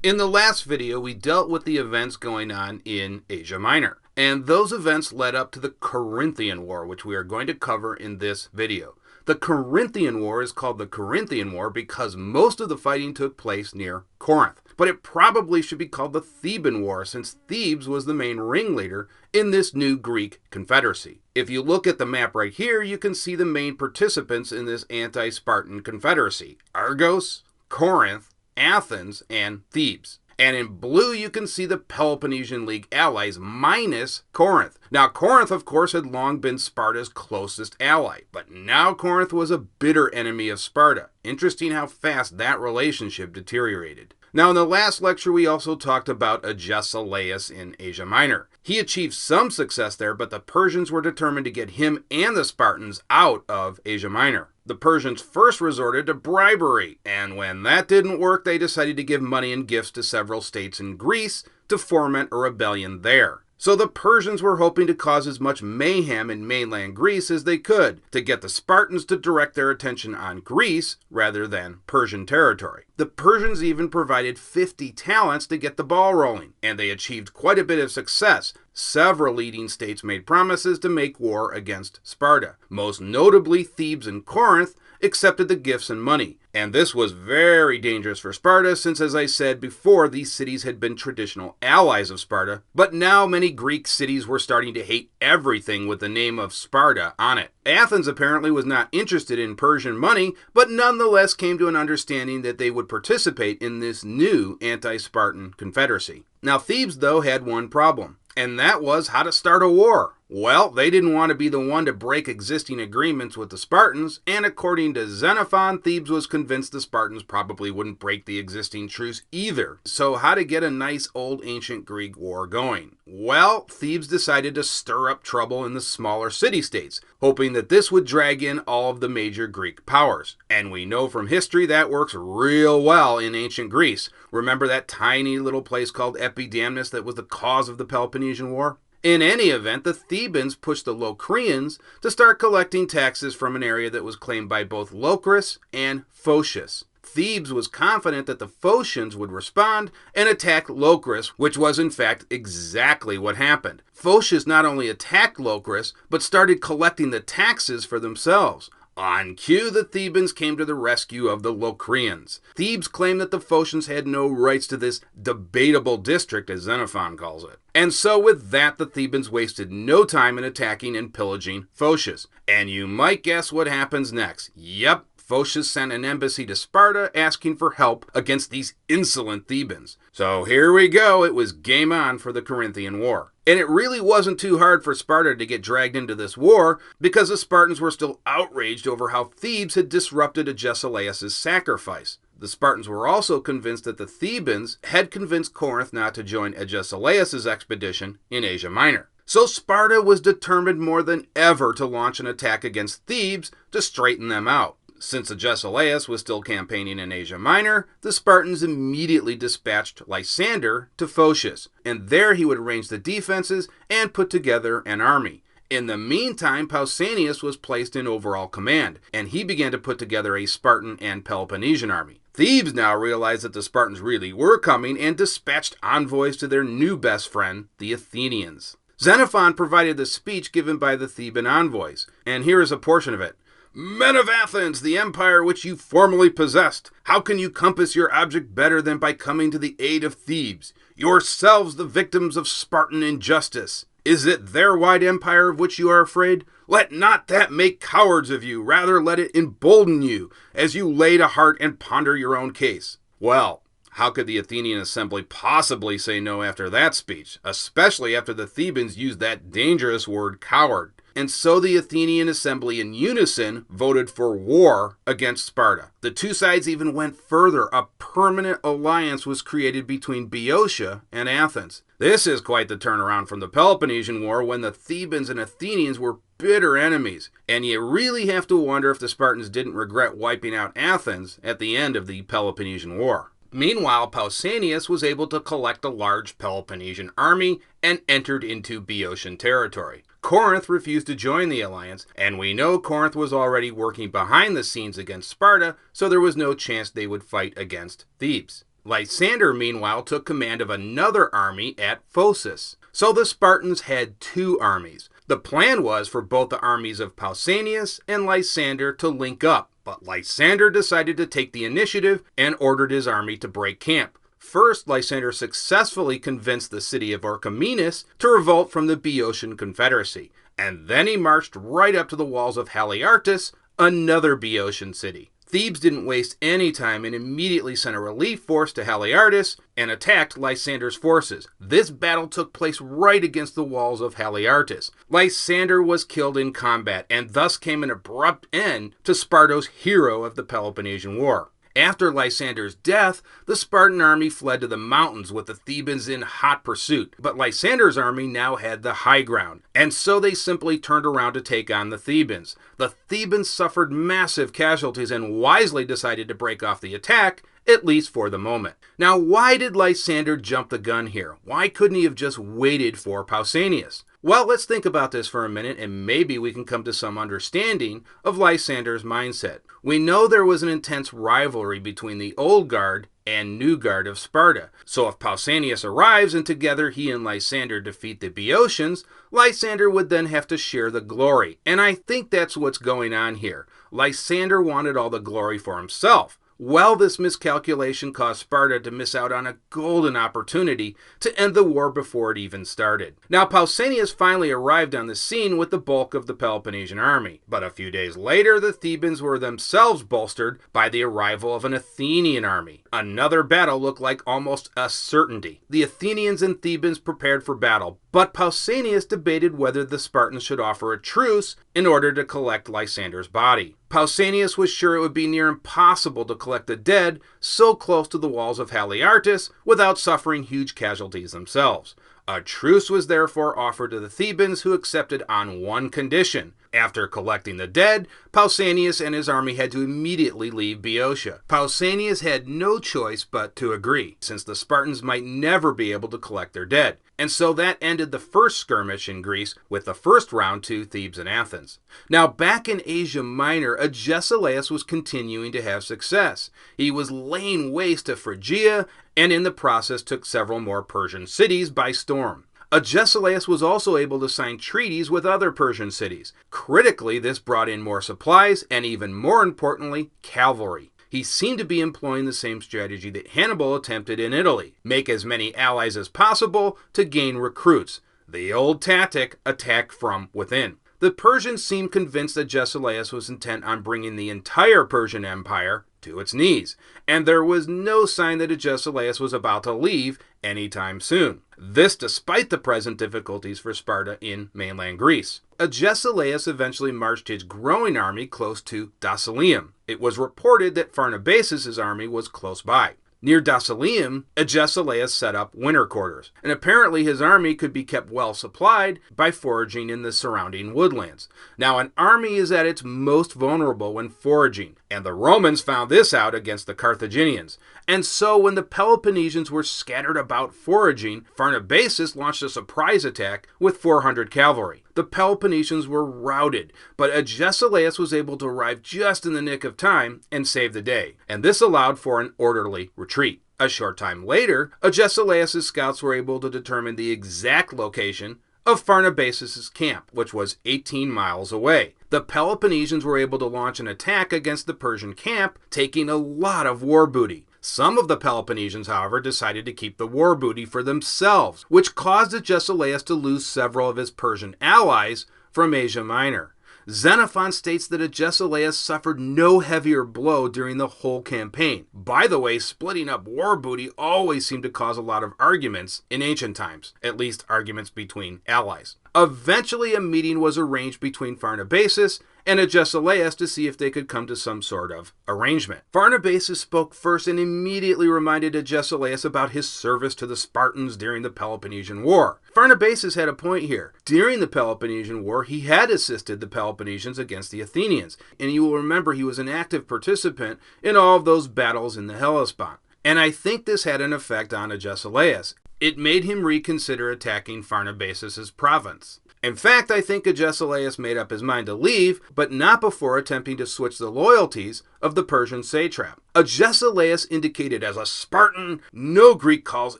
In the last video, we dealt with the events going on in Asia Minor, and those events led up to the Corinthian War, which we are going to cover in this video. The Corinthian War is called the Corinthian War because most of the fighting took place near Corinth, but it probably should be called the Theban War since Thebes was the main ringleader in this new Greek confederacy. If you look at the map right here, you can see the main participants in this anti-Spartan confederacy: Argos, Corinth, Athens, and Thebes. And in blue, you can see the Peloponnesian League allies minus Corinth. Now, Corinth, of course, had long been Sparta's closest ally, but now Corinth was a bitter enemy of Sparta. Interesting how fast that relationship deteriorated. Now, in the last lecture, we also talked about Agesilaus in Asia Minor. He achieved some success there, but the Persians were determined to get him and the Spartans out of Asia Minor. The Persians first resorted to bribery, and when that didn't work, they decided to give money and gifts to several states in Greece to foment a rebellion there. So the Persians were hoping to cause as much mayhem in mainland Greece as they could, to get the Spartans to direct their attention on Greece rather than Persian territory. The Persians even provided 50 talents to get the ball rolling, and they achieved quite a bit of success. Several leading states made promises to make war against Sparta. Most notably, Thebes and Corinth accepted the gifts and money. And this was very dangerous for Sparta since, as I said before, these cities had been traditional allies of Sparta. But now many Greek cities were starting to hate everything with the name of Sparta on it. Athens apparently was not interested in Persian money, but nonetheless came to an understanding that they would participate in this new anti-Spartan confederacy. Now, Thebes, though, had one problem, and that was how to start a war. Well, they didn't want to be the one to break existing agreements with the Spartans, and according to Xenophon, Thebes was convinced the Spartans probably wouldn't break the existing truce either. So how to get a nice old ancient Greek war going? Well, Thebes decided to stir up trouble in the smaller city-states, hoping that this would drag in all of the major Greek powers. And we know from history that works real well in ancient Greece. Remember that tiny little place called Epidamnus that was the cause of the Peloponnesian War? In any event, the Thebans pushed the Locrians to start collecting taxes from an area that was claimed by both Locris and Phocis. Thebes was confident that the Phocians would respond and attack Locris, which was in fact exactly what happened. Phocis not only attacked Locris, but started collecting the taxes for themselves. On cue, the Thebans came to the rescue of the Locrians. Thebes claimed that the Phocians had no rights to this debatable district, as Xenophon calls it. And so with that, the Thebans wasted no time in attacking and pillaging Phocis. And you might guess what happens next. Yep. Phocis sent an embassy to Sparta asking for help against these insolent Thebans. So here we go, it was game on for the Corinthian War. And it really wasn't too hard for Sparta to get dragged into this war because the Spartans were still outraged over how Thebes had disrupted Agesilaus' sacrifice. The Spartans were also convinced that the Thebans had convinced Corinth not to join Agesilaus' expedition in Asia Minor. So Sparta was determined more than ever to launch an attack against Thebes to straighten them out. Since Agesilaus was still campaigning in Asia Minor, the Spartans immediately dispatched Lysander to Phocis, and there he would arrange the defenses and put together an army. In the meantime, Pausanias was placed in overall command, and he began to put together a Spartan and Peloponnesian army. Thebes now realized that the Spartans really were coming and dispatched envoys to their new best friend, the Athenians. Xenophon provided the speech given by the Theban envoys, and here is a portion of it. Men of Athens, the empire which you formerly possessed, how can you compass your object better than by coming to the aid of Thebes, yourselves the victims of Spartan injustice? Is it their wide empire of which you are afraid? Let not that make cowards of you, rather let it embolden you, as you lay to heart and ponder your own case. Well, how could the Athenian assembly possibly say no after that speech, especially after the Thebans used that dangerous word coward? And so the Athenian assembly in unison voted for war against Sparta. The two sides even went further. A permanent alliance was created between Boeotia and Athens. This is quite the turnaround from the Peloponnesian War when the Thebans and Athenians were bitter enemies. And you really have to wonder if the Spartans didn't regret wiping out Athens at the end of the Peloponnesian War. Meanwhile, Pausanias was able to collect a large Peloponnesian army and entered into Boeotian territory. Corinth refused to join the alliance, and we know Corinth was already working behind the scenes against Sparta, so there was no chance they would fight against Thebes. Lysander, meanwhile, took command of another army at Phocis. So the Spartans had two armies. The plan was for both the armies of Pausanias and Lysander to link up, but Lysander decided to take the initiative and ordered his army to break camp. First, Lysander successfully convinced the city of Orchomenus to revolt from the Boeotian Confederacy, and then he marched right up to the walls of Haliartus, another Boeotian city. Thebes didn't waste any time and immediately sent a relief force to Haliartus and attacked Lysander's forces. This battle took place right against the walls of Haliartus. Lysander was killed in combat, and thus came an abrupt end to Sparta's hero of the Peloponnesian War. After Lysander's death, the Spartan army fled to the mountains with the Thebans in hot pursuit, but Lysander's army now had the high ground, and so they simply turned around to take on the Thebans. The Thebans suffered massive casualties and wisely decided to break off the attack, at least for the moment. Now, why did Lysander jump the gun here? Why couldn't he have just waited for Pausanias? Well, let's think about this for a minute, and maybe we can come to some understanding of Lysander's mindset. We know there was an intense rivalry between the old guard and new guard of Sparta. So if Pausanias arrives and together he and Lysander defeat the Boeotians, Lysander would then have to share the glory. And I think that's what's going on here. Lysander wanted all the glory for himself. Well, this miscalculation caused Sparta to miss out on a golden opportunity to end the war before it even started. Now, Pausanias finally arrived on the scene with the bulk of the Peloponnesian army, but a few days later, the Thebans were themselves bolstered by the arrival of an Athenian army. Another battle looked like almost a certainty. The Athenians and Thebans prepared for battle, but Pausanias debated whether the Spartans should offer a truce in order to collect Lysander's body. Pausanias was sure it would be near impossible to collect the dead so close to the walls of Haliartus without suffering huge casualties themselves. A truce was therefore offered to the Thebans, who accepted on one condition. After collecting the dead, Pausanias and his army had to immediately leave Boeotia. Pausanias had no choice but to agree, since the Spartans might never be able to collect their dead. And so that ended the first skirmish in Greece, with the first round to Thebes and Athens. Now, back in Asia Minor, Agesilaus was continuing to have success. He was laying waste to Phrygia, and in the process took several more Persian cities by storm. Agesilaus was also able to sign treaties with other Persian cities. Critically, this brought in more supplies and, even more importantly, cavalry. He seemed to be employing the same strategy that Hannibal attempted in Italy: make as many allies as possible to gain recruits. The old tactic, attack from within. The Persians seemed convinced that Agesilaus was intent on bringing the entire Persian Empire to its knees, and there was no sign that Agesilaus was about to leave anytime soon. This despite the present difficulties for Sparta in mainland Greece. Agesilaus eventually marched his growing army close to Dasilium. It was reported that Pharnabazus' army was close by. Near Dasilium, Agesilaus set up winter quarters, and apparently his army could be kept well supplied by foraging in the surrounding woodlands. Now, an army is at its most vulnerable when foraging, and the Romans found this out against the Carthaginians. And so when the Peloponnesians were scattered about foraging, Pharnabazus launched a surprise attack with 400 cavalry. The Peloponnesians were routed, but Agesilaus was able to arrive just in the nick of time and save the day, and this allowed for an orderly retreat. A short time later, Agesilaus' scouts were able to determine the exact location of Pharnabazus' camp, which was 18 miles away. The Peloponnesians were able to launch an attack against the Persian camp, taking a lot of war booty. Some of the Peloponnesians, however, decided to keep the war booty for themselves, which caused Agesilaus to lose several of his Persian allies from Asia Minor. Xenophon states that Agesilaus suffered no heavier blow during the whole campaign. By the way, splitting up war booty always seemed to cause a lot of arguments in ancient times, at least arguments between allies. Eventually, a meeting was arranged between Pharnabazus and Agesilaus to see if they could come to some sort of arrangement. Pharnabazus spoke first and immediately reminded Agesilaus about his service to the Spartans during the Peloponnesian War. Pharnabazus had a point here. During the Peloponnesian War, he had assisted the Peloponnesians against the Athenians, and you will remember he was an active participant in all of those battles in the Hellespont. And I think this had an effect on Agesilaus. It made him reconsider attacking Pharnabazus' province. In fact, I think Agesilaus made up his mind to leave, but not before attempting to switch the loyalties of the Persian satrap. Agesilaus indicated as a Spartan, no Greek calls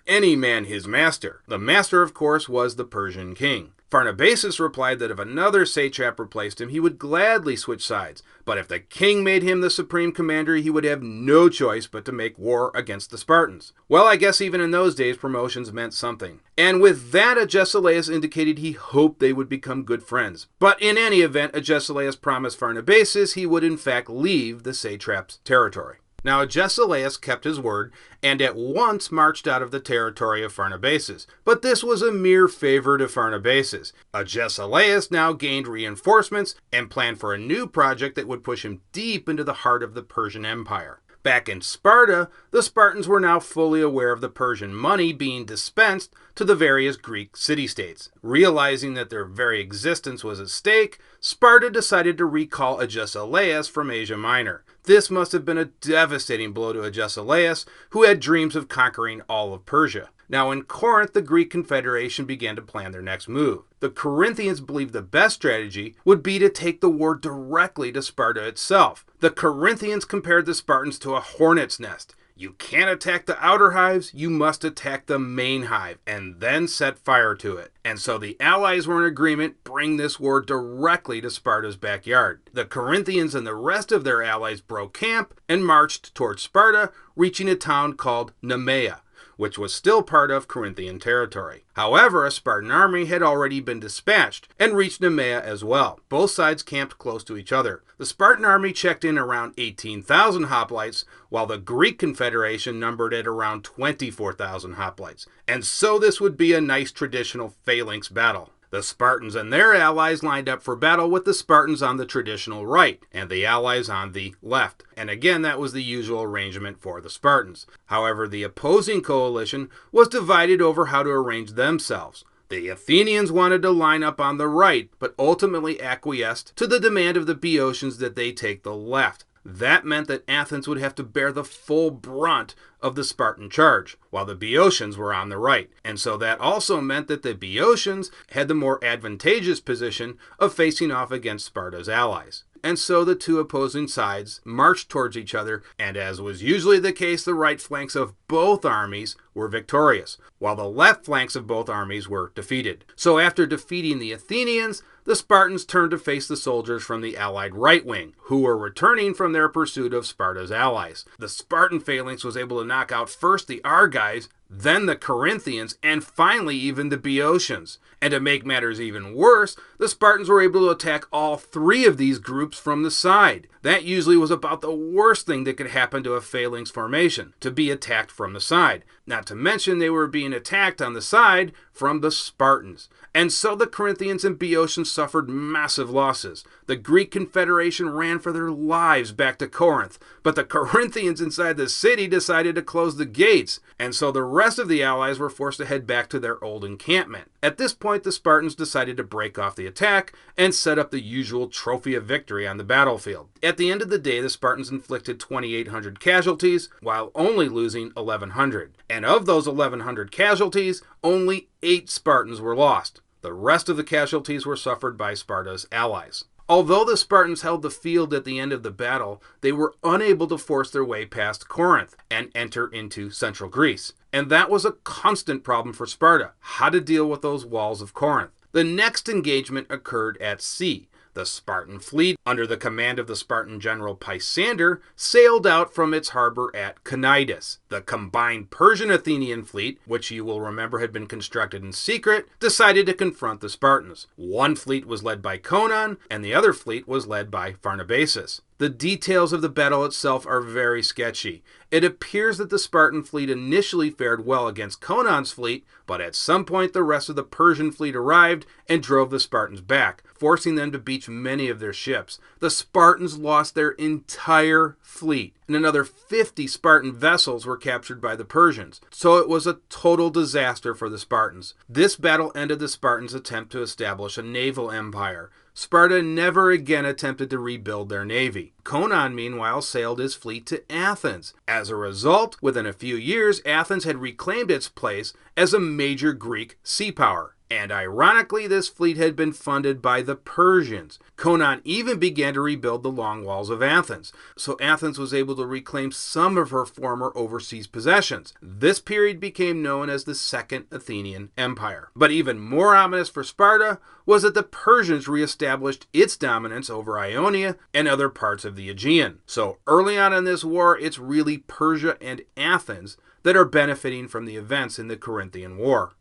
any man his master. The master, of course, was the Persian king. Pharnabazus replied that if another satrap replaced him, he would gladly switch sides, but if the king made him the supreme commander, he would have no choice but to make war against the Spartans. Well, I guess even in those days, promotions meant something. And with that, Agesilaus indicated he hoped they would become good friends. But in any event, Agesilaus promised Pharnabazus he would in fact leave the satrap's territory. Now Agesilaus kept his word and at once marched out of the territory of Pharnabazus, but this was a mere favor to Pharnabazus. Agesilaus now gained reinforcements and planned for a new project that would push him deep into the heart of the Persian Empire. Back in Sparta, the Spartans were now fully aware of the Persian money being dispensed to the various Greek city-states. Realizing that their very existence was at stake, Sparta decided to recall Agesilaus from Asia Minor. This must have been a devastating blow to Agesilaus, who had dreams of conquering all of Persia. Now in Corinth, the Greek Confederation began to plan their next move. The Corinthians believed the best strategy would be to take the war directly to Sparta itself. The Corinthians compared the Spartans to a hornet's nest. You can't attack the outer hives, you must attack the main hive, and then set fire to it. And so the allies were in agreement, bring this war directly to Sparta's backyard. The Corinthians and the rest of their allies broke camp and marched towards Sparta, reaching a town called Nemea, which was still part of Corinthian territory. However, a Spartan army had already been dispatched and reached Nemea as well. Both sides camped close to each other. The Spartan army checked in around 18,000 hoplites, while the Greek Confederation numbered at around 24,000 hoplites. And so this would be a nice traditional phalanx battle. The Spartans and their allies lined up for battle with the Spartans on the traditional right and the allies on the left. And again, that was the usual arrangement for the Spartans. However, the opposing coalition was divided over how to arrange themselves. The Athenians wanted to line up on the right, but ultimately acquiesced to the demand of the Boeotians that they take the left. That meant that Athens would have to bear the full brunt of the Spartan charge, while the Boeotians were on the right. And so that also meant that the Boeotians had the more advantageous position of facing off against Sparta's allies. And so the two opposing sides marched towards each other, and as was usually the case, the right flanks of both armies were victorious, while the left flanks of both armies were defeated. So after defeating the Athenians, the Spartans turned to face the soldiers from the allied right wing, who were returning from their pursuit of Sparta's allies. The Spartan phalanx was able to knock out first the Argives, then the Corinthians, and finally even the Boeotians. And to make matters even worse, the Spartans were able to attack all three of these groups from the side. That usually was about the worst thing that could happen to a phalanx formation, to be attacked from the side. Not to mention they were being attacked on the side from the Spartans. And so the Corinthians and Boeotians suffered massive losses. The Greek Confederation ran for their lives back to Corinth, but the Corinthians inside the city decided to close the gates, and so the rest of the allies were forced to head back to their old encampment. At this point, the Spartans decided to break off the attack and set up the usual trophy of victory on the battlefield. At the end of the day, the Spartans inflicted 2,800 casualties, while only losing 1,100. And of those 1,100 casualties, only 8 Spartans were lost. The rest of the casualties were suffered by Sparta's allies. Although the Spartans held the field at the end of the battle, they were unable to force their way past Corinth and enter into central Greece. And that was a constant problem for Sparta, how to deal with those walls of Corinth. The next engagement occurred at sea. The Spartan fleet, under the command of the Spartan general Pisander, sailed out from its harbor at Cnidus. The combined Persian-Athenian fleet, which you will remember had been constructed in secret, decided to confront the Spartans. One fleet was led by Conon, and the other fleet was led by Pharnabazus. The details of the battle itself are very sketchy. It appears that the Spartan fleet initially fared well against Conon's fleet, but at some point the rest of the Persian fleet arrived and drove the Spartans back, forcing them to beach many of their ships. The Spartans lost their entire fleet, and another 50 Spartan vessels were captured by the Persians. So it was a total disaster for the Spartans. This battle ended the Spartans' attempt to establish a naval empire. Sparta never again attempted to rebuild their navy. Conon, meanwhile, sailed his fleet to Athens. As a result, within a few years, Athens had reclaimed its place as a major Greek sea power. And ironically, this fleet had been funded by the Persians. Conon even began to rebuild the long walls of Athens, so Athens was able to reclaim some of her former overseas possessions. This period became known as the Second Athenian Empire. But even more ominous for Sparta was that the Persians reestablished its dominance over Ionia and other parts of the Aegean. So early on in this war, it's really Persia and Athens that are benefiting from the events in the Corinthian War.